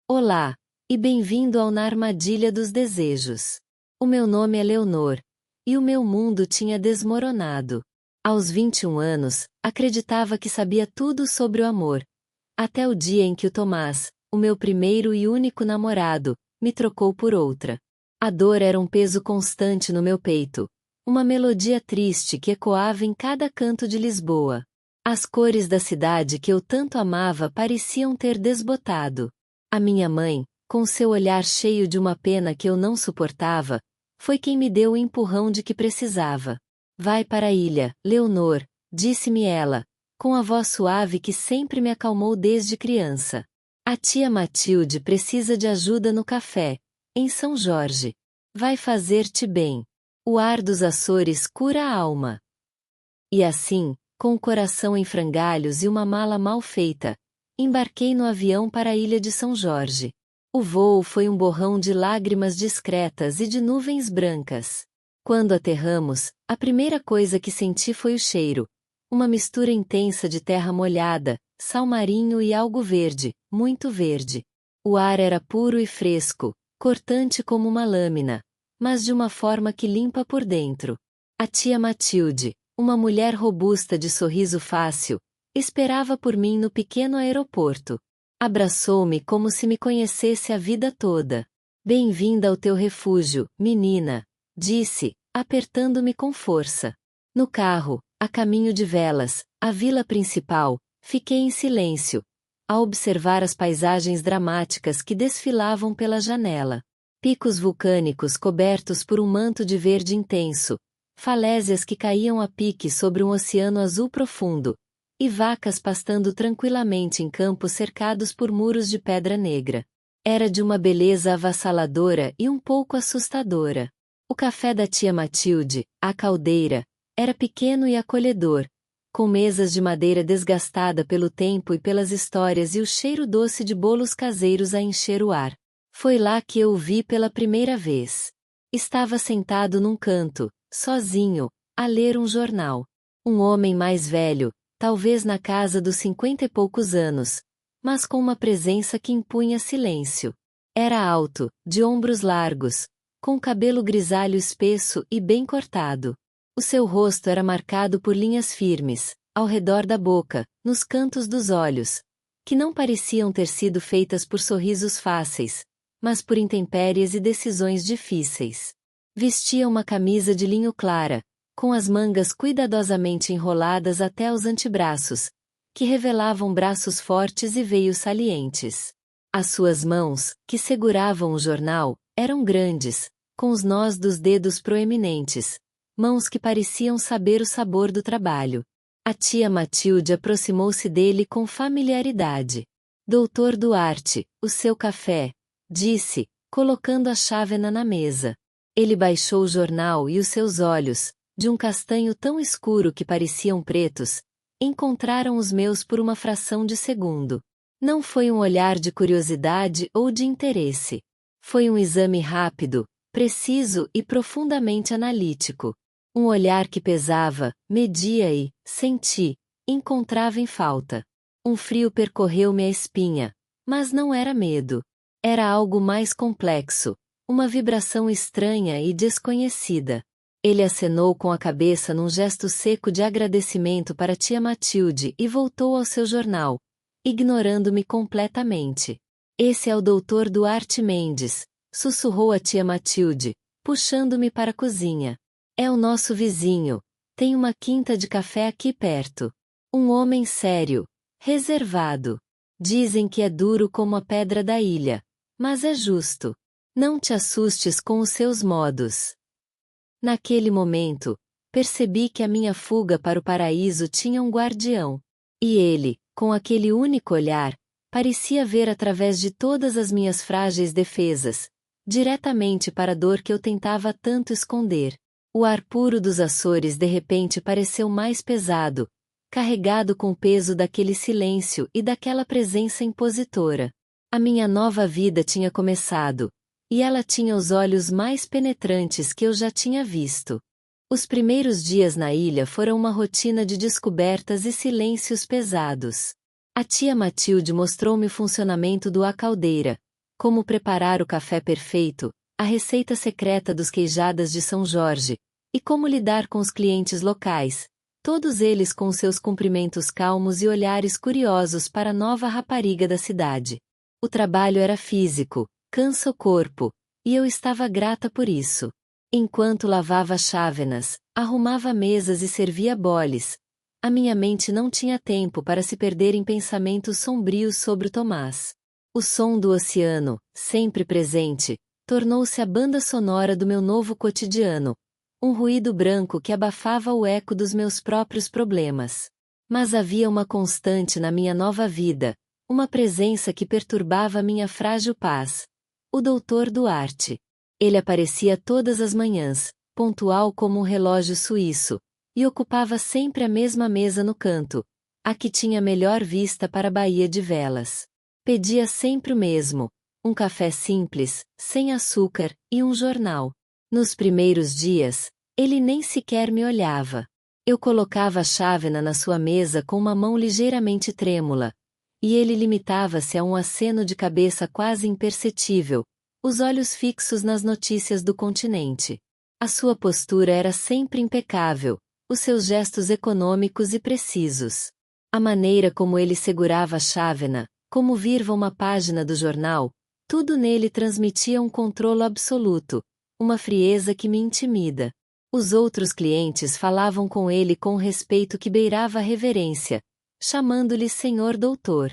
Olá, e bem-vindo ao Na Armadilha dos Desejos. O meu nome é Leonor, e o meu mundo tinha desmoronado. Aos 21 anos, acreditava que sabia tudo sobre o amor. Até o dia em que o Tomás, o meu primeiro e único namorado, me trocou por outra. A dor era um peso constante no meu peito, uma melodia triste que ecoava em cada canto de Lisboa. As cores da cidade que eu tanto amava pareciam ter desbotado. A minha mãe, com seu olhar cheio de uma pena que eu não suportava, foi quem me deu o empurrão de que precisava. Vai para a ilha, Leonor, disse-me ela, com a voz suave que sempre me acalmou desde criança. A tia Matilde precisa de ajuda no café, em São Jorge. Vai fazer-te bem. O ar dos Açores cura a alma. E assim, com o coração em frangalhos e uma mala mal feita, embarquei no avião para a ilha de São Jorge. O voo foi um borrão de lágrimas discretas e de nuvens brancas. Quando aterramos, a primeira coisa que senti foi o cheiro. Uma mistura intensa de terra molhada, sal marinho e algo verde, muito verde. O ar era puro e fresco, cortante como uma lâmina, mas de uma forma que limpa por dentro. A tia Matilde, uma mulher robusta de sorriso fácil, esperava por mim no pequeno aeroporto. Abraçou-me como se me conhecesse a vida toda. Bem-vinda ao teu refúgio, menina, disse, apertando-me com força. No carro, a caminho de Velas, a vila principal, fiquei em silêncio, a observar as paisagens dramáticas que desfilavam pela janela. Picos vulcânicos cobertos por um manto de verde intenso, falésias que caíam a pique sobre um oceano azul profundo, e vacas pastando tranquilamente em campos cercados por muros de pedra negra. Era de uma beleza avassaladora e um pouco assustadora. O café da tia Matilde, a caldeira, era pequeno e acolhedor, com mesas de madeira desgastada pelo tempo e pelas histórias e o cheiro doce de bolos caseiros a encher o ar. Foi lá que eu o vi pela primeira vez. Estava sentado num canto, sozinho, a ler um jornal. Um homem mais velho, talvez na casa dos 50 e poucos anos, mas com uma presença que impunha silêncio. Era alto, de ombros largos, com cabelo grisalho espesso e bem cortado. O seu rosto era marcado por linhas firmes, ao redor da boca, nos cantos dos olhos, que não pareciam ter sido feitas por sorrisos fáceis, mas por intempéries e decisões difíceis. Vestia uma camisa de linho clara, com as mangas cuidadosamente enroladas até os antebraços, que revelavam braços fortes e veios salientes. As suas mãos, que seguravam o jornal, eram grandes, com os nós dos dedos proeminentes, mãos que pareciam saber o sabor do trabalho. A tia Matilde aproximou-se dele com familiaridade. Doutor Duarte, o seu café, disse, colocando a chávena na mesa. Ele baixou o jornal e os seus olhos, de um castanho tão escuro que pareciam pretos, encontraram os meus por uma fração de segundo. Não foi um olhar de curiosidade ou de interesse. Foi um exame rápido, preciso e profundamente analítico. Um olhar que pesava, media e, senti, encontrava em falta. Um frio percorreu-me a espinha, mas não era medo. Era algo mais complexo, uma vibração estranha e desconhecida. Ele acenou com a cabeça num gesto seco de agradecimento para tia Matilde e voltou ao seu jornal, ignorando-me completamente. Esse é o doutor Duarte Mendes, sussurrou a tia Matilde, puxando-me para a cozinha. É o nosso vizinho, tem uma quinta de café aqui perto. Um homem sério, reservado. Dizem que é duro como a pedra da ilha, mas é justo. Não te assustes com os seus modos. Naquele momento, percebi que a minha fuga para o paraíso tinha um guardião. E ele, com aquele único olhar, parecia ver através de todas as minhas frágeis defesas, diretamente para a dor que eu tentava tanto esconder. O ar puro dos Açores de repente pareceu mais pesado, carregado com o peso daquele silêncio e daquela presença impositora. A minha nova vida tinha começado, e ela tinha os olhos mais penetrantes que eu já tinha visto. Os primeiros dias na ilha foram uma rotina de descobertas e silêncios pesados. A tia Matilde mostrou-me o funcionamento do A Caldeira, Como preparar o café perfeito, a receita secreta dos queijadas de São Jorge, e como lidar com os clientes locais, todos eles com seus cumprimentos calmos e olhares curiosos para a nova rapariga da cidade. O trabalho era físico, cansa o corpo, e eu estava grata por isso. Enquanto lavava chávenas, arrumava mesas e servia boles, a minha mente não tinha tempo para se perder em pensamentos sombrios sobre o Tomás. O som do oceano, sempre presente, tornou-se a banda sonora do meu novo cotidiano, um ruído branco que abafava o eco dos meus próprios problemas. Mas havia uma constante na minha nova vida, uma presença que perturbava minha frágil paz. O Dr. Duarte. Ele aparecia todas as manhãs, pontual como um relógio suíço, e ocupava sempre a mesma mesa no canto, a que tinha melhor vista para a Baía de Velas. Pedia sempre o mesmo, um café simples, sem açúcar, e um jornal. Nos primeiros dias, ele nem sequer me olhava. Eu colocava a chávena na sua mesa com uma mão ligeiramente trêmula, e ele limitava-se a um aceno de cabeça quase imperceptível, os olhos fixos nas notícias do continente. A sua postura era sempre impecável, os seus gestos econômicos e precisos. A maneira como ele segurava a chávena, como virva uma página do jornal, tudo nele transmitia um controle absoluto, uma frieza que me intimida. Os outros clientes falavam com ele com respeito que beirava a reverência, chamando-lhe Senhor Doutor.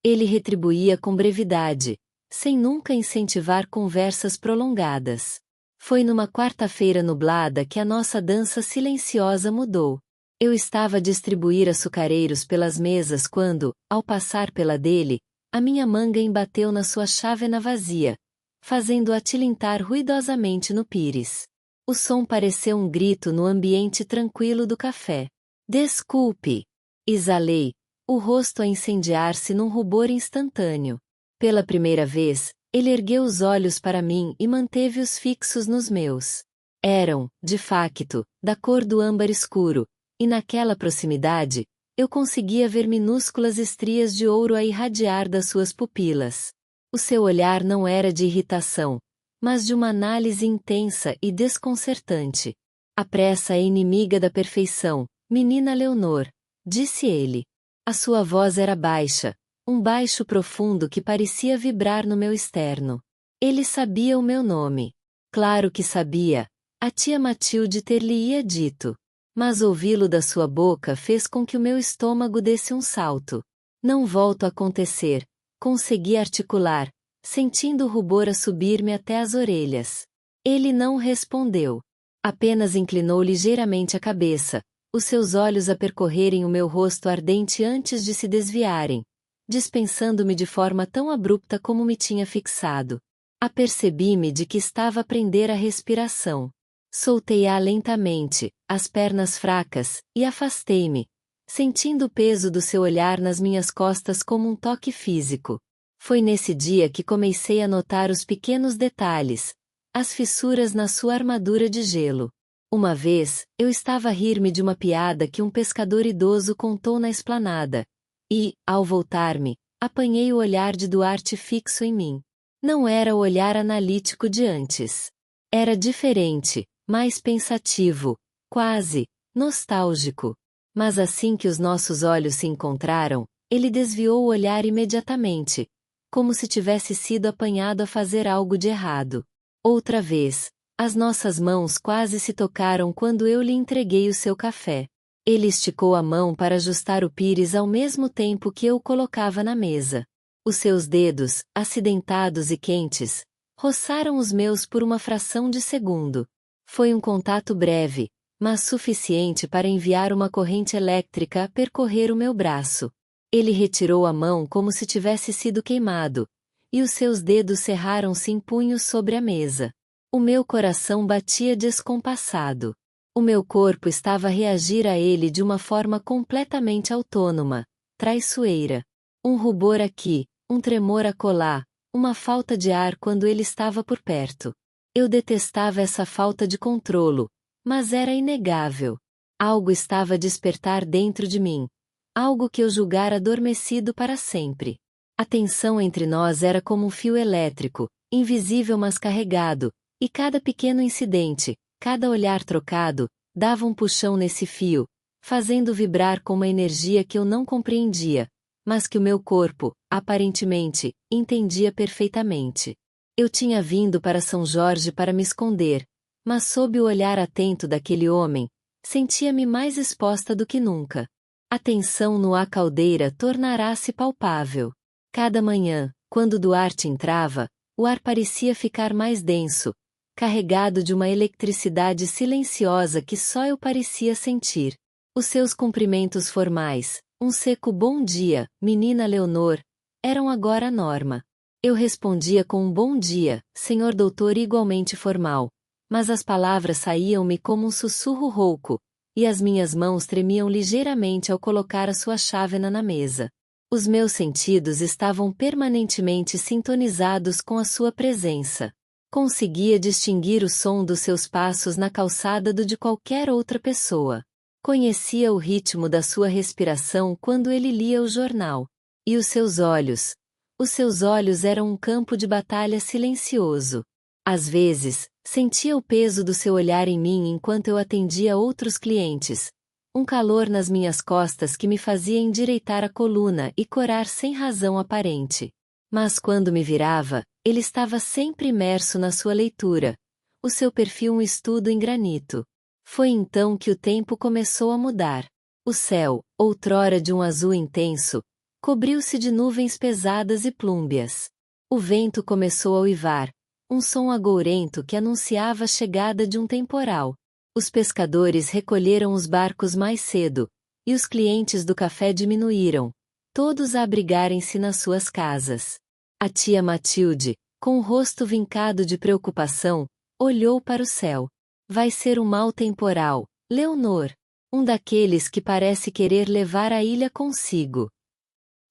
Ele retribuía com brevidade, sem nunca incentivar conversas prolongadas. Foi numa quarta-feira nublada que a nossa dança silenciosa mudou. Eu estava a distribuir açucareiros pelas mesas quando, ao passar pela dele, a minha manga embateu na sua chávena vazia, fazendo-a tilintar ruidosamente no pires. O som pareceu um grito no ambiente tranquilo do café. Desculpe! Exalei, o rosto a incendiar-se num rubor instantâneo. Pela primeira vez, ele ergueu os olhos para mim e manteve-os fixos nos meus. Eram, de facto, da cor do âmbar escuro, e naquela proximidade, eu conseguia ver minúsculas estrias de ouro a irradiar das suas pupilas. O seu olhar não era de irritação, mas de uma análise intensa e desconcertante. A pressa é inimiga da perfeição, menina Leonor, disse ele. A sua voz era baixa, um baixo profundo que parecia vibrar no meu externo. Ele sabia o meu nome. Claro que sabia, a tia Matilde ter-lhe-ia dito. Mas ouvi-lo da sua boca fez com que o meu estômago desse um salto. Não volto a acontecer, consegui articular, sentindo o rubor a subir-me até as orelhas. Ele não respondeu. Apenas inclinou ligeiramente a cabeça, os seus olhos a percorrerem o meu rosto ardente antes de se desviarem, dispensando-me de forma tão abrupta como me tinha fixado. Apercebi-me de que estava a prender a respiração. Soltei-a lentamente, as pernas fracas, e afastei-me, sentindo o peso do seu olhar nas minhas costas como um toque físico. Foi nesse dia que comecei a notar os pequenos detalhes, as fissuras na sua armadura de gelo. Uma vez, eu estava a rir-me de uma piada que um pescador idoso contou na esplanada, e, ao voltar-me, apanhei o olhar de Duarte fixo em mim. Não era o olhar analítico de antes. Era diferente, mais pensativo, quase nostálgico. Mas assim que os nossos olhos se encontraram, ele desviou o olhar imediatamente, como se tivesse sido apanhado a fazer algo de errado. Outra vez, as nossas mãos quase se tocaram quando eu lhe entreguei o seu café. Ele esticou a mão para ajustar o pires ao mesmo tempo que eu o colocava na mesa. Os seus dedos, acidentados e quentes, roçaram os meus por uma fração de segundo. Foi um contato breve, mas suficiente para enviar uma corrente elétrica a percorrer o meu braço. Ele retirou a mão como se tivesse sido queimado, e os seus dedos cerraram-se em punhos sobre a mesa. O meu coração batia descompassado. O meu corpo estava a reagir a ele de uma forma completamente autônoma, traiçoeira. Um rubor aqui, um tremor acolá, uma falta de ar quando ele estava por perto. Eu detestava essa falta de controlo, mas era inegável. Algo estava a despertar dentro de mim, algo que eu julgara adormecido para sempre. A tensão entre nós era como um fio elétrico, invisível mas carregado, e cada pequeno incidente, cada olhar trocado, dava um puxão nesse fio, fazendo vibrar com uma energia que eu não compreendia, mas que o meu corpo, aparentemente, entendia perfeitamente. Eu tinha vindo para São Jorge para me esconder, mas sob o olhar atento daquele homem, sentia-me mais exposta do que nunca. A tensão no A Caldeira tornará-se palpável. Cada manhã, quando Duarte entrava, o ar parecia ficar mais denso, carregado de uma eletricidade silenciosa que só eu parecia sentir. Os seus cumprimentos formais, um seco bom dia, menina Leonor, eram agora a norma. Eu respondia com um bom dia, senhor doutor, igualmente formal, mas as palavras saíam-me como um sussurro rouco, e as minhas mãos tremiam ligeiramente ao colocar a sua chávena na mesa. Os meus sentidos estavam permanentemente sintonizados com a sua presença. Conseguia distinguir o som dos seus passos na calçada do de qualquer outra pessoa. Conhecia o ritmo da sua respiração quando ele lia o jornal. E os seus olhos eram um campo de batalha silencioso. Às vezes, sentia o peso do seu olhar em mim enquanto eu atendia outros clientes, um calor nas minhas costas que me fazia endireitar a coluna e corar sem razão aparente. Mas quando me virava, ele estava sempre imerso na sua leitura, o seu perfil um estudo em granito. Foi então que o tempo começou a mudar. O céu, outrora de um azul intenso, cobriu-se de nuvens pesadas e plúmbias. O vento começou a uivar, um som agourento que anunciava a chegada de um temporal. Os pescadores recolheram os barcos mais cedo, e os clientes do café diminuíram, todos a abrigarem-se nas suas casas. A tia Matilde, com o rosto vincado de preocupação, olhou para o céu. Vai ser um mau temporal, Leonor. Um daqueles que parece querer levar a ilha consigo.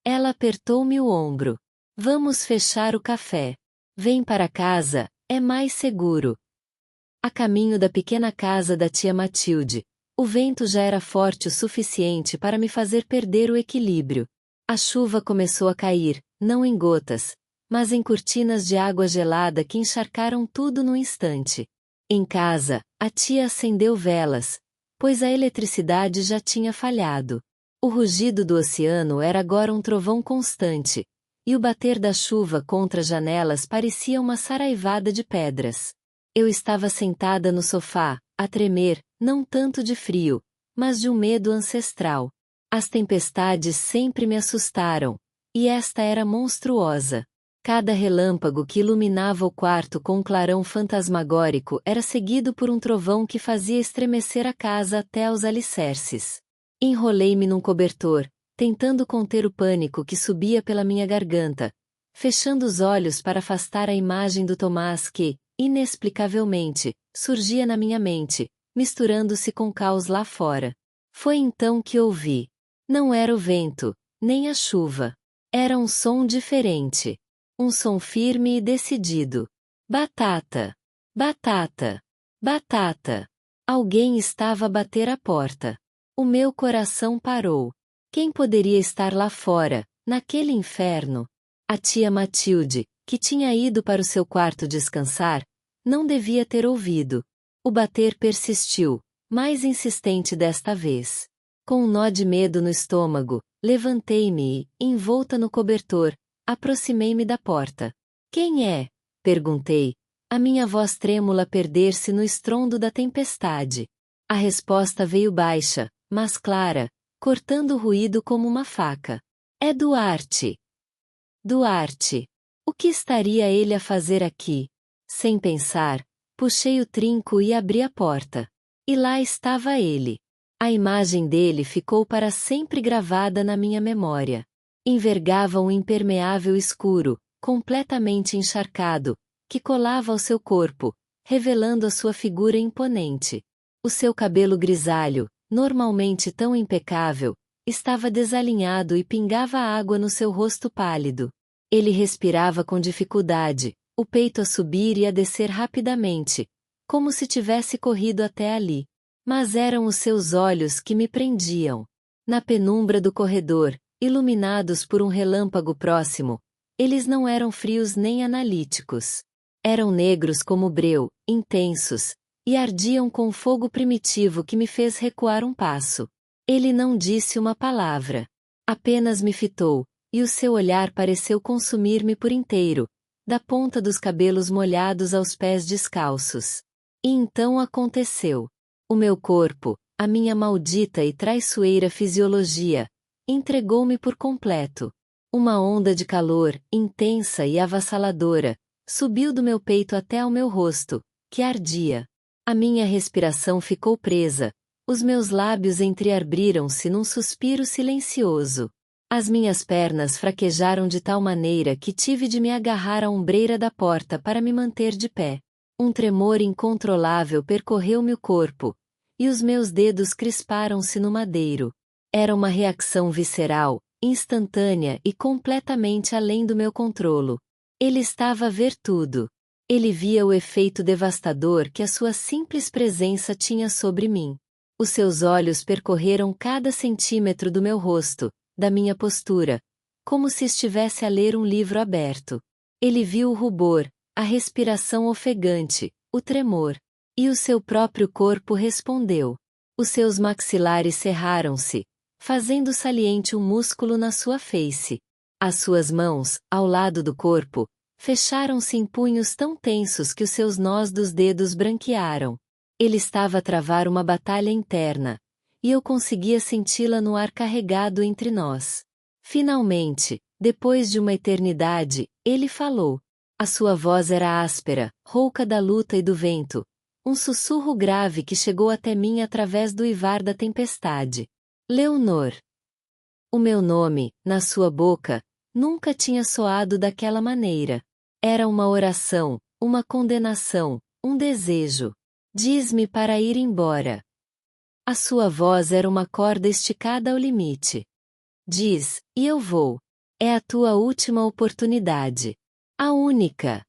Ela apertou-me o ombro. Vamos fechar o café. Vem para casa, é mais seguro. A caminho da pequena casa da tia Matilde, o vento já era forte o suficiente para me fazer perder o equilíbrio. A chuva começou a cair, não em gotas, mas em cortinas de água gelada que encharcaram tudo num instante. Em casa, a tia acendeu velas, pois a eletricidade já tinha falhado. O rugido do oceano era agora um trovão constante, e o bater da chuva contra as janelas parecia uma saraivada de pedras. Eu estava sentada no sofá, a tremer, não tanto de frio, mas de um medo ancestral. As tempestades sempre me assustaram, e esta era monstruosa. Cada relâmpago que iluminava o quarto com um clarão fantasmagórico era seguido por um trovão que fazia estremecer a casa até aos alicerces. Enrolei-me num cobertor, tentando conter o pânico que subia pela minha garganta, fechando os olhos para afastar a imagem do Tomás que, inexplicavelmente, surgia na minha mente, misturando-se com o caos lá fora. Foi então que ouvi. Não era o vento, nem a chuva. Era um som diferente. Um som firme e decidido. Batata! Batata! Batata! Alguém estava a bater a porta. O meu coração parou. Quem poderia estar lá fora, naquele inferno? A tia Matilde, que tinha ido para o seu quarto descansar, não devia ter ouvido. O bater persistiu, mais insistente desta vez. Com um nó de medo no estômago, levantei-me e, envolta no cobertor, aproximei-me da porta. Quem é? Perguntei, a minha voz trêmula perder-se no estrondo da tempestade. A resposta veio baixa, mas clara, cortando o ruído como uma faca. É Duarte. Duarte. O que estaria ele a fazer aqui? Sem pensar, puxei o trinco e abri a porta. E lá estava ele. A imagem dele ficou para sempre gravada na minha memória. Envergava um impermeável escuro, completamente encharcado, que colava ao seu corpo, revelando a sua figura imponente. O seu cabelo grisalho, normalmente tão impecável, estava desalinhado e pingava água no seu rosto pálido. Ele respirava com dificuldade, o peito a subir e a descer rapidamente, como se tivesse corrido até ali. Mas eram os seus olhos que me prendiam. Na penumbra do corredor, iluminados por um relâmpago próximo. Eles não eram frios nem analíticos. Eram negros como breu, intensos, e ardiam com o fogo primitivo que me fez recuar um passo. Ele não disse uma palavra. Apenas me fitou, e o seu olhar pareceu consumir-me por inteiro, da ponta dos cabelos molhados aos pés descalços. E então aconteceu. O meu corpo, a minha maldita e traiçoeira fisiologia, entregou-me por completo. Uma onda de calor, intensa e avassaladora, subiu do meu peito até ao meu rosto, que ardia. A minha respiração ficou presa, os meus lábios entreabriram-se num suspiro silencioso. As minhas pernas fraquejaram de tal maneira que tive de me agarrar à ombreira da porta para me manter de pé. Um tremor incontrolável percorreu-me o corpo, e os meus dedos crisparam-se no madeiro. Era uma reação visceral, instantânea e completamente além do meu controlo. Ele estava a ver tudo. Ele via o efeito devastador que a sua simples presença tinha sobre mim. Os seus olhos percorreram cada centímetro do meu rosto, da minha postura, como se estivesse a ler um livro aberto. Ele viu o rubor, a respiração ofegante, o tremor. E o seu próprio corpo respondeu. Os seus maxilares cerraram-se, fazendo saliente um músculo na sua face. As suas mãos, ao lado do corpo, fecharam-se em punhos tão tensos que os seus nós dos dedos branquearam. Ele estava a travar uma batalha interna, e eu conseguia senti-la no ar carregado entre nós. Finalmente, depois de uma eternidade, ele falou. A sua voz era áspera, rouca da luta e do vento, um sussurro grave que chegou até mim através do uivar da tempestade. Leonor. O meu nome, na sua boca, nunca tinha soado daquela maneira. Era uma oração, uma condenação, um desejo. Diz-me para ir embora. A sua voz era uma corda esticada ao limite. Diz, e eu vou. É a tua última oportunidade. A única.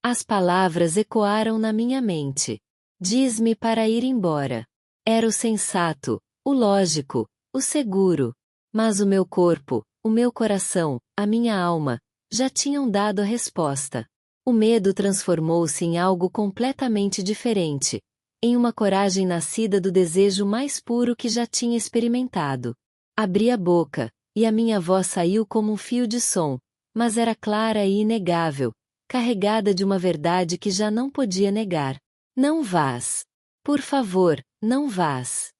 As palavras ecoaram na minha mente. Diz-me para ir embora. Era o sensato, o lógico, o seguro. Mas o meu corpo, o meu coração, a minha alma, já tinham dado a resposta. O medo transformou-se em algo completamente diferente, em uma coragem nascida do desejo mais puro que já tinha experimentado. Abri a boca, e a minha voz saiu como um fio de som, mas era clara e inegável, carregada de uma verdade que já não podia negar. Não vás. Por favor, não vás.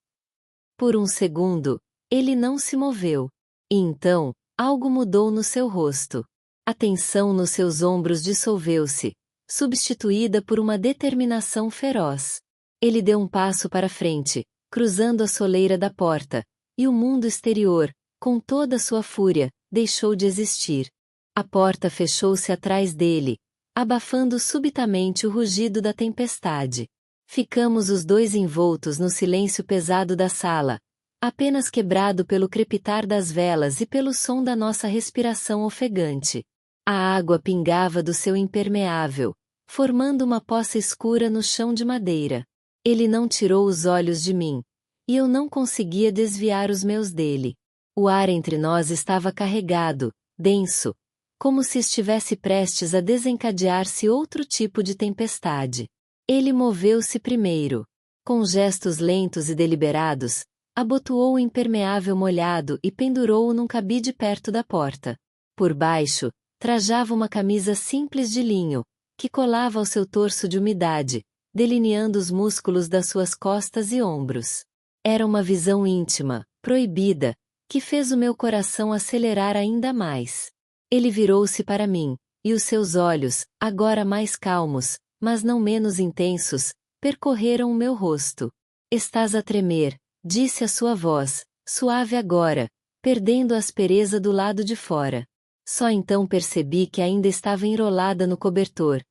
Por um segundo, ele não se moveu. E então, algo mudou no seu rosto. A tensão nos seus ombros dissolveu-se, substituída por uma determinação feroz. Ele deu um passo para frente, cruzando a soleira da porta, e o mundo exterior, com toda a sua fúria, deixou de existir. A porta fechou-se atrás dele, abafando subitamente o rugido da tempestade. Ficamos os dois envoltos no silêncio pesado da sala, apenas quebrado pelo crepitar das velas e pelo som da nossa respiração ofegante. A água pingava do seu impermeável, formando uma poça escura no chão de madeira. Ele não tirou os olhos de mim, e eu não conseguia desviar os meus dele. O ar entre nós estava carregado, denso, como se estivesse prestes a desencadear-se outro tipo de tempestade. Ele moveu-se primeiro. Com gestos lentos e deliberados, abotoou o impermeável molhado e pendurou-o num cabide perto da porta. Por baixo, trajava uma camisa simples de linho, que colava ao seu torso de umidade, delineando os músculos das suas costas e ombros. Era uma visão íntima, proibida, que fez o meu coração acelerar ainda mais. Ele virou-se para mim, e os seus olhos, agora mais calmos, mas não menos intensos, percorreram o meu rosto. Estás a tremer, disse a sua voz, suave agora, perdendo a aspereza do lado de fora. Só então percebi que ainda estava enrolada no cobertor,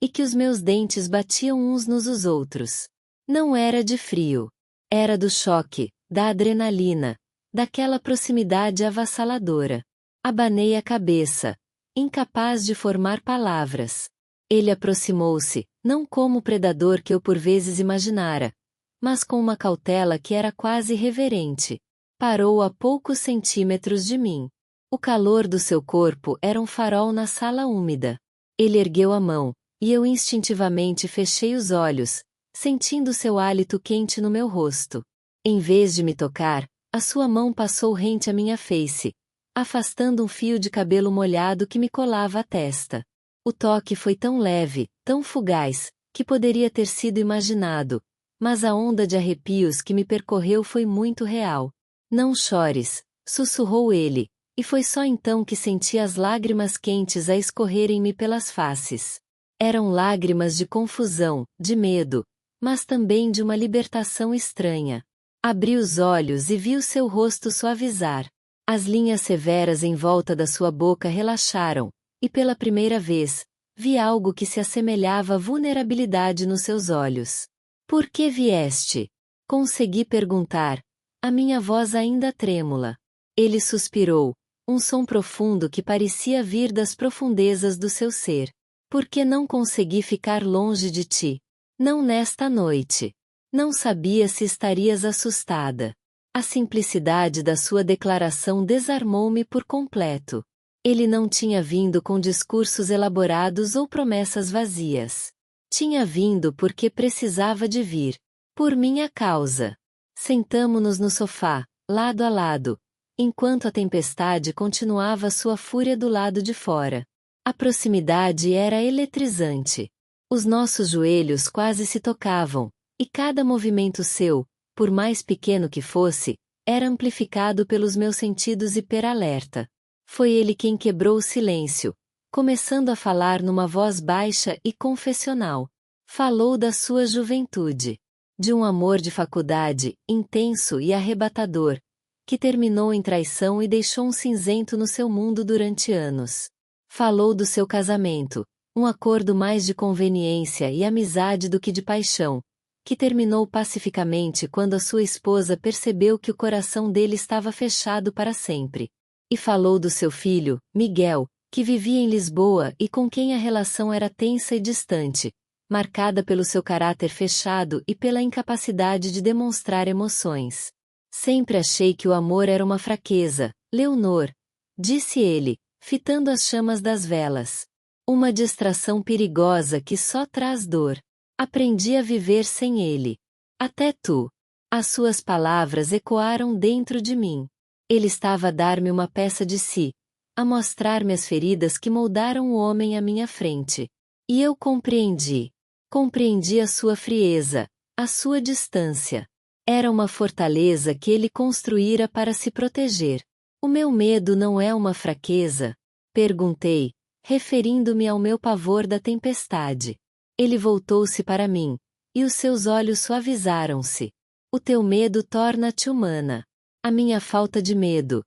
e que os meus dentes batiam uns nos outros. Não era de frio. Era do choque, da adrenalina, daquela proximidade avassaladora. Abanei a cabeça, incapaz de formar palavras. Ele aproximou-se, não como o predador que eu por vezes imaginara, mas com uma cautela que era quase reverente. Parou a poucos centímetros de mim. O calor do seu corpo era um farol na sala úmida. Ele ergueu a mão, e eu instintivamente fechei os olhos, sentindo seu hálito quente no meu rosto. Em vez de me tocar, a sua mão passou rente à minha face, afastando um fio de cabelo molhado que me colava à testa. O toque foi tão leve, tão fugaz, que poderia ter sido imaginado, mas a onda de arrepios que me percorreu foi muito real. Não chores, sussurrou ele, e foi só então que senti as lágrimas quentes a escorrerem-me pelas faces. Eram lágrimas de confusão, de medo, mas também de uma libertação estranha. Abri os olhos e vi o seu rosto suavizar. As linhas severas em volta da sua boca relaxaram, e pela primeira vez, vi algo que se assemelhava à vulnerabilidade nos seus olhos. Por que vieste? Consegui perguntar, a minha voz ainda trêmula. Ele suspirou, um som profundo que parecia vir das profundezas do seu ser. Por que não consegui ficar longe de ti? Não nesta noite. Não sabia se estarias assustada. A simplicidade da sua declaração desarmou-me por completo. Ele não tinha vindo com discursos elaborados ou promessas vazias. Tinha vindo porque precisava de vir. Por minha causa. Sentamo-nos no sofá, lado a lado, enquanto a tempestade continuava sua fúria do lado de fora. A proximidade era eletrizante. Os nossos joelhos quase se tocavam, e cada movimento seu, por mais pequeno que fosse, era amplificado pelos meus sentidos hiperalerta. Foi ele quem quebrou o silêncio, começando a falar numa voz baixa e confessional. Falou da sua juventude, de um amor de faculdade, intenso e arrebatador, que terminou em traição e deixou um cinzento no seu mundo durante anos. Falou do seu casamento, um acordo mais de conveniência e amizade do que de paixão, que terminou pacificamente quando a sua esposa percebeu que o coração dele estava fechado para sempre. E falou do seu filho, Miguel, que vivia em Lisboa e com quem a relação era tensa e distante, marcada pelo seu caráter fechado e pela incapacidade de demonstrar emoções. Sempre achei que o amor era uma fraqueza, Leonor, disse ele, fitando as chamas das velas. Uma distração perigosa que só traz dor. Aprendi a viver sem ele. Até tu. As suas palavras ecoaram dentro de mim. Ele estava a dar-me uma peça de si, a mostrar-me as feridas que moldaram o homem à minha frente. E eu compreendi. Compreendi a sua frieza, a sua distância. Era uma fortaleza que ele construíra para se proteger. O meu medo não é uma fraqueza? Perguntei, referindo-me ao meu pavor da tempestade. Ele voltou-se para mim, e os seus olhos suavizaram-se. O teu medo torna-te humana. A minha falta de medo.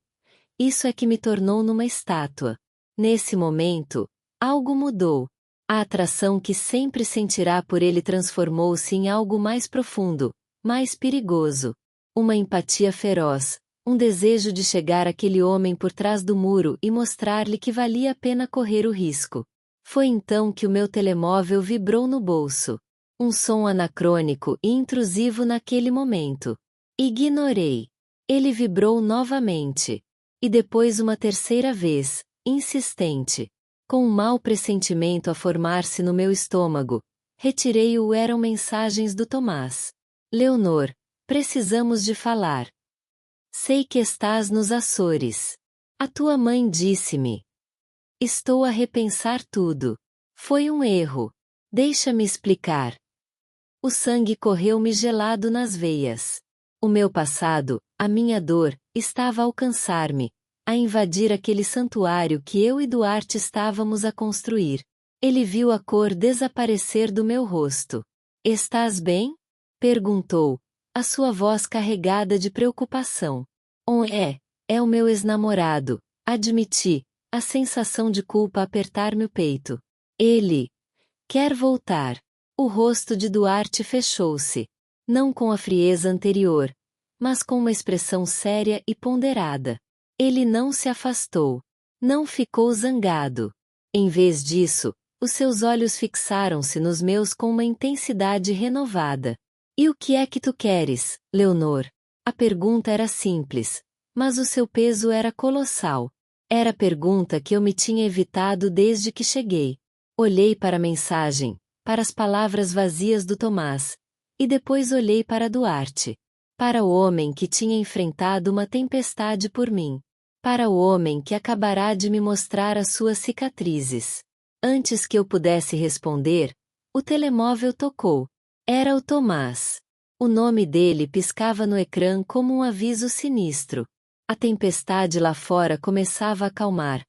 Isso é que me tornou numa estátua. Nesse momento, algo mudou. A atração que sempre sentirá por ele transformou-se em algo mais profundo, mais perigoso. Uma empatia feroz, um desejo de chegar àquele homem por trás do muro e mostrar-lhe que valia a pena correr o risco. Foi então que o meu telemóvel vibrou no bolso. Um som anacrônico e intrusivo naquele momento. Ignorei. Ele vibrou novamente. E depois uma terceira vez, insistente. Com um mau pressentimento a formar-se no meu estômago, retirei-o. Eram mensagens do Tomás. Leonor, precisamos de falar. Sei que estás nos Açores. A tua mãe disse-me. Estou a repensar tudo. Foi um erro. Deixa-me explicar. O sangue correu-me gelado nas veias. O meu passado, a minha dor, estava a alcançar-me, a invadir aquele santuário que eu e Duarte estávamos a construir. Ele viu a cor desaparecer do meu rosto. Estás bem? Perguntou, a sua voz carregada de preocupação. É o meu ex-namorado, admiti, a sensação de culpa apertar-me o peito. Ele quer voltar. O rosto de Duarte fechou-se. Não com a frieza anterior, mas com uma expressão séria e ponderada. Ele não se afastou. Não ficou zangado. Em vez disso, os seus olhos fixaram-se nos meus com uma intensidade renovada. E o que é que tu queres, Leonor? A pergunta era simples, Mas o seu peso era colossal. Era a pergunta que eu me tinha evitado desde que cheguei. Olhei para a mensagem, para as palavras vazias do Tomás, e depois olhei para Duarte. Para o homem que tinha enfrentado uma tempestade por mim. Para o homem que acabará de me mostrar as suas cicatrizes. Antes que eu pudesse responder, o telemóvel tocou. Era o Tomás. O nome dele piscava no ecrã como um aviso sinistro. A tempestade lá fora começava a acalmar,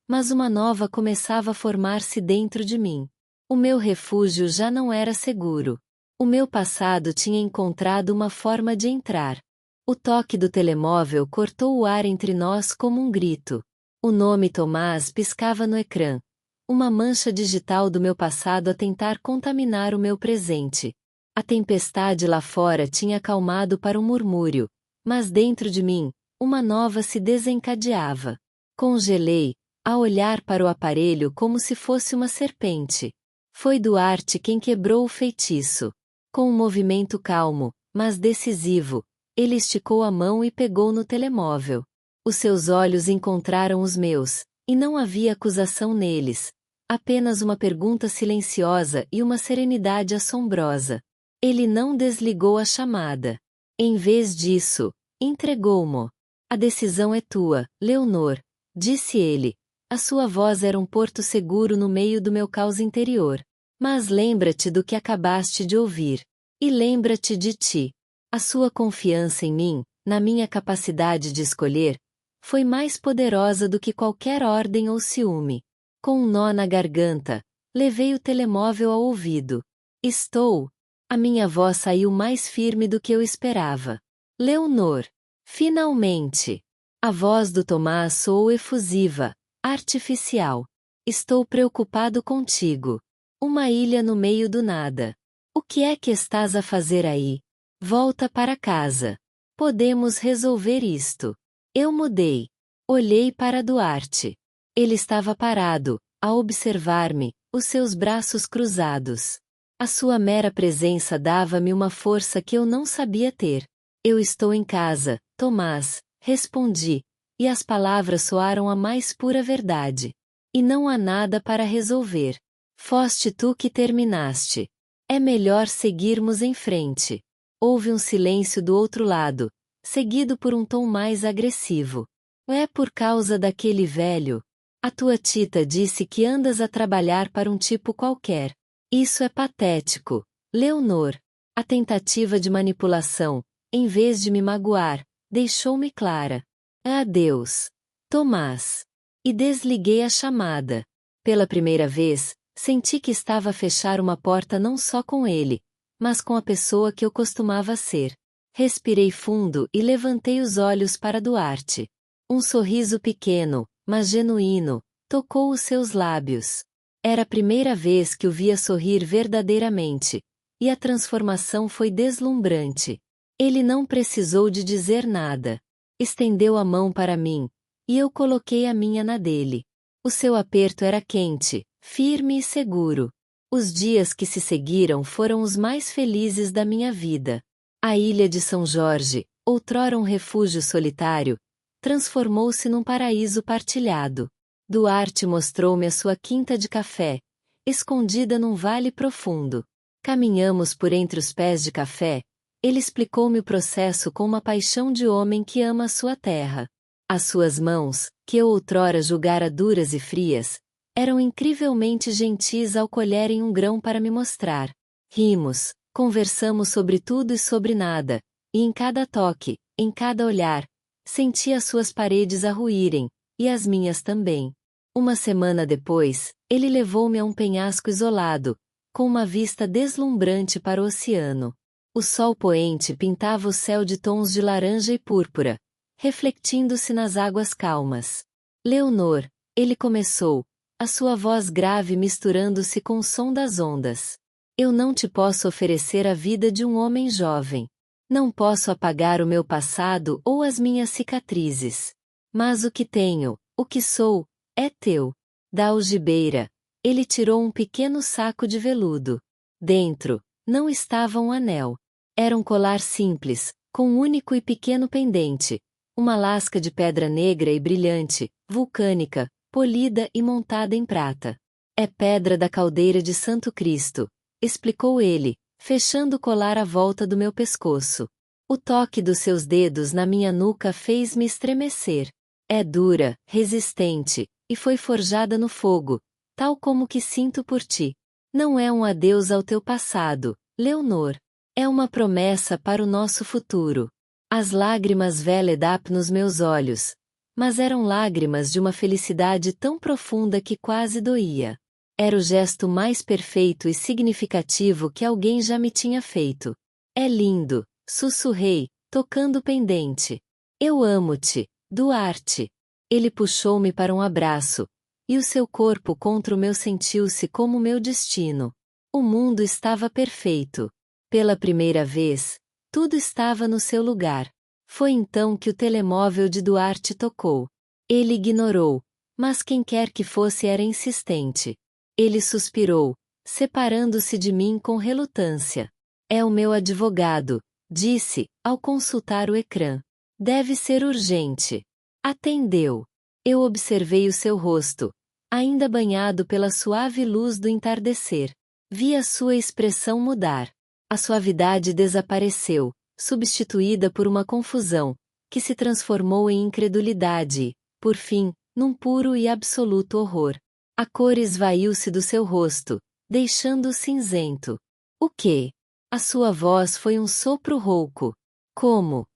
mas uma nova começava a formar-se dentro de mim. O meu refúgio já não era seguro. O meu passado tinha encontrado uma forma de entrar. O toque do telemóvel cortou o ar entre nós como um grito. O nome Tomás piscava no ecrã. Uma mancha digital do meu passado a tentar contaminar o meu presente. A tempestade lá fora tinha acalmado para um murmúrio, mas dentro de mim, uma nova se desencadeava. Congelei, a olhar para o aparelho como se fosse uma serpente. Foi Duarte quem quebrou o feitiço. Com um movimento calmo, mas decisivo, ele esticou a mão e pegou no telemóvel. Os seus olhos encontraram os meus, e não havia acusação neles. Apenas uma pergunta silenciosa e uma serenidade assombrosa. Ele não desligou a chamada. Em vez disso, entregou-mo. A decisão é tua, Leonor, disse ele. A sua voz era um porto seguro no meio do meu caos interior. Mas lembra-te do que acabaste de ouvir. E lembra-te de ti. A sua confiança em mim, na minha capacidade de escolher, foi mais poderosa do que qualquer ordem ou ciúme. Com um nó na garganta, levei o telemóvel ao ouvido. Estou. A minha voz saiu mais firme do que eu esperava. Leonor. Finalmente. A voz do Tomás soou efusiva, artificial. Estou preocupado contigo. Uma ilha no meio do nada. O que é que estás a fazer aí? Volta para casa. Podemos resolver isto. Eu mudei. Olhei para Duarte. Ele estava parado, a observar-me, os seus braços cruzados. A sua mera presença dava-me uma força que eu não sabia ter. Eu estou em casa, Tomás, respondi, e as palavras soaram a mais pura verdade. E não há nada para resolver. Foste tu que terminaste. É melhor seguirmos em frente. Houve um silêncio do outro lado, seguido por um tom mais agressivo. É por causa daquele velho. A tua tita disse que andas a trabalhar para um tipo qualquer. Isso é patético, Leonor. A tentativa de manipulação, em vez de me magoar, deixou-me clara. Adeus, Tomás. E desliguei a chamada. Pela primeira vez, senti que estava a fechar uma porta não só com ele, mas com a pessoa que eu costumava ser. Respirei fundo e levantei os olhos para Duarte. Um sorriso pequeno, mas genuíno, tocou os seus lábios. Era a primeira vez que o via sorrir verdadeiramente, e a transformação foi deslumbrante. Ele não precisou de dizer nada. Estendeu a mão para mim, e eu coloquei a minha na dele. O seu aperto era quente, firme e seguro. Os dias que se seguiram foram os mais felizes da minha vida. A ilha de São Jorge, outrora um refúgio solitário, transformou-se num paraíso partilhado. Duarte mostrou-me a sua quinta de café, escondida num vale profundo. Caminhamos por entre os pés de café. Ele explicou-me o processo com uma paixão de homem que ama a sua terra. As suas mãos, que eu outrora julgara duras e frias, eram incrivelmente gentis ao colherem um grão para me mostrar. Rimos, conversamos sobre tudo e sobre nada, e em cada toque, em cada olhar, senti as suas paredes a ruírem, e as minhas também. Uma semana depois, ele levou-me a um penhasco isolado, com uma vista deslumbrante para o oceano. O sol poente pintava o céu de tons de laranja e púrpura, refletindo-se nas águas calmas. Leonor, ele começou, a sua voz grave misturando-se com o som das ondas. Eu não te posso oferecer a vida de um homem jovem. Não posso apagar o meu passado ou as minhas cicatrizes. Mas o que tenho, o que sou, é teu. Da algibeira, ele tirou um pequeno saco de veludo. Dentro, não estava um anel. Era um colar simples, com um único e pequeno pendente, Uma lasca de pedra negra e brilhante, vulcânica, polida e montada em prata. É pedra da caldeira de Santo Cristo, explicou ele, fechando o colar à volta do meu pescoço. O toque dos seus dedos na minha nuca fez-me estremecer. É dura, resistente, e foi forjada no fogo, tal como que sinto por ti. Não é um adeus ao teu passado, Leonor. É uma promessa para o nosso futuro. As lágrimas veledap nos meus olhos, mas eram lágrimas de uma felicidade tão profunda que quase doía. Era o gesto mais perfeito e significativo que alguém já me tinha feito. É lindo, sussurrei, tocando o pendente. Eu amo-te, Duarte. Ele puxou-me para um abraço, e o seu corpo contra o meu sentiu-se como meu destino. O mundo estava perfeito. Pela primeira vez, tudo estava no seu lugar. Foi então que o telemóvel de Duarte tocou. Ele ignorou, mas quem quer que fosse era insistente. Ele suspirou, separando-se de mim com relutância. É o meu advogado, disse, ao consultar o ecrã. Deve ser urgente. Atendeu. Eu observei o seu rosto, ainda banhado pela suave luz do entardecer. Vi a sua expressão mudar. A suavidade desapareceu, substituída por uma confusão, que se transformou em incredulidade e, por fim, num puro e absoluto horror. A cor esvaiu-se do seu rosto, deixando-o cinzento. O quê? A sua voz foi um sopro rouco. Como?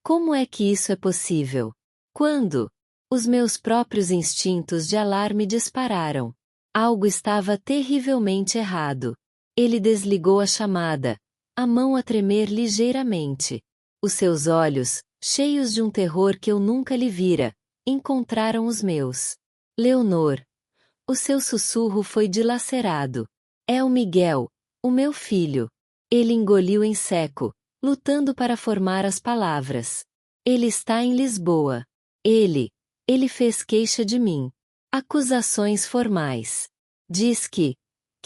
Como é que isso é possível? Quando? Os meus próprios instintos de alarme dispararam. Algo estava terrivelmente errado. Ele desligou a chamada, a mão a tremer ligeiramente. Os seus olhos, cheios de um terror que eu nunca lhe vira, encontraram os meus. Leonor. O seu sussurro foi dilacerado. É o Miguel, o meu filho. Ele engoliu em seco, lutando para formar as palavras. Ele está em Lisboa. Ele fez queixa de mim. Acusações formais. Diz que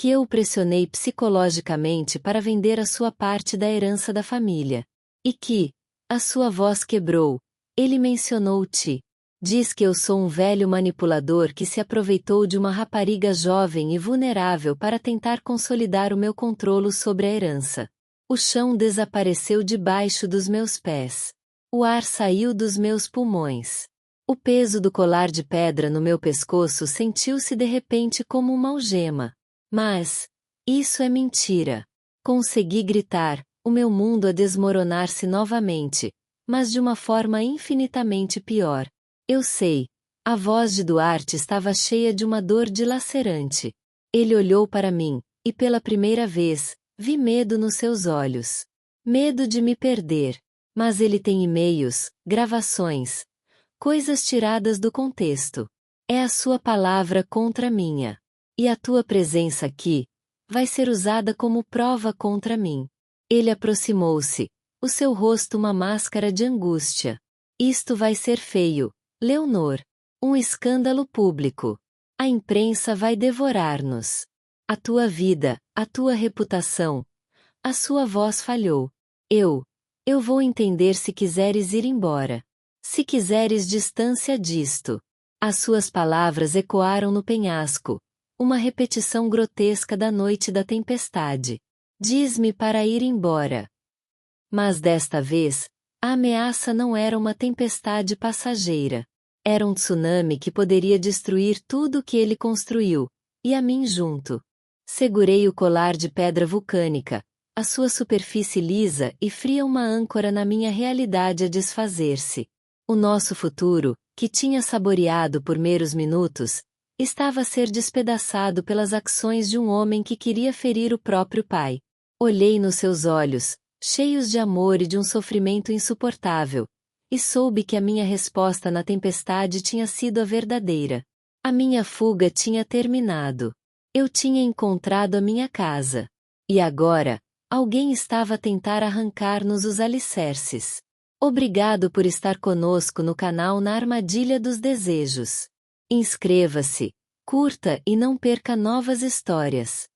eu o pressionei psicologicamente para vender a sua parte da herança da família. E que a sua voz quebrou. Ele mencionou-te. Diz que eu sou um velho manipulador que se aproveitou de uma rapariga jovem e vulnerável para tentar consolidar o meu controlo sobre a herança. O chão desapareceu debaixo dos meus pés. O ar saiu dos meus pulmões. O peso do colar de pedra no meu pescoço sentiu-se de repente como uma algema. Mas isso é mentira. Consegui gritar, o meu mundo a desmoronar-se novamente, mas de uma forma infinitamente pior. Eu sei. A voz de Duarte estava cheia de uma dor dilacerante. Ele olhou para mim, e pela primeira vez, vi medo nos seus olhos. Medo de me perder. Mas ele tem e-mails, gravações, coisas tiradas do contexto. É a sua palavra contra a minha. E a tua presença aqui vai ser usada como prova contra mim. Ele aproximou-se, o seu rosto uma máscara de angústia. Isto vai ser feio, Leonor. Um escândalo público. A imprensa vai devorar-nos. A tua vida, a tua reputação. A sua voz falhou. Eu vou entender se quiseres ir embora. Se quiseres distância disto. As suas palavras ecoaram no penhasco. Uma repetição grotesca da noite da tempestade. Diz-me para ir embora. Mas desta vez, a ameaça não era uma tempestade passageira. Era um tsunami que poderia destruir tudo o que ele construiu, e a mim junto. Segurei o colar de pedra vulcânica, a sua superfície lisa e fria uma âncora na minha realidade a desfazer-se. O nosso futuro, que tinha saboreado por meros minutos, estava a ser despedaçado pelas ações de um homem que queria ferir o próprio pai. Olhei nos seus olhos, cheios de amor e de um sofrimento insuportável, e soube que a minha resposta na tempestade tinha sido a verdadeira. A minha fuga tinha terminado. Eu tinha encontrado a minha casa. E agora, alguém estava a tentar arrancar-nos os alicerces. Obrigado por estar conosco no canal Na Armadilha dos Desejos. Inscreva-se, curta e não perca novas histórias.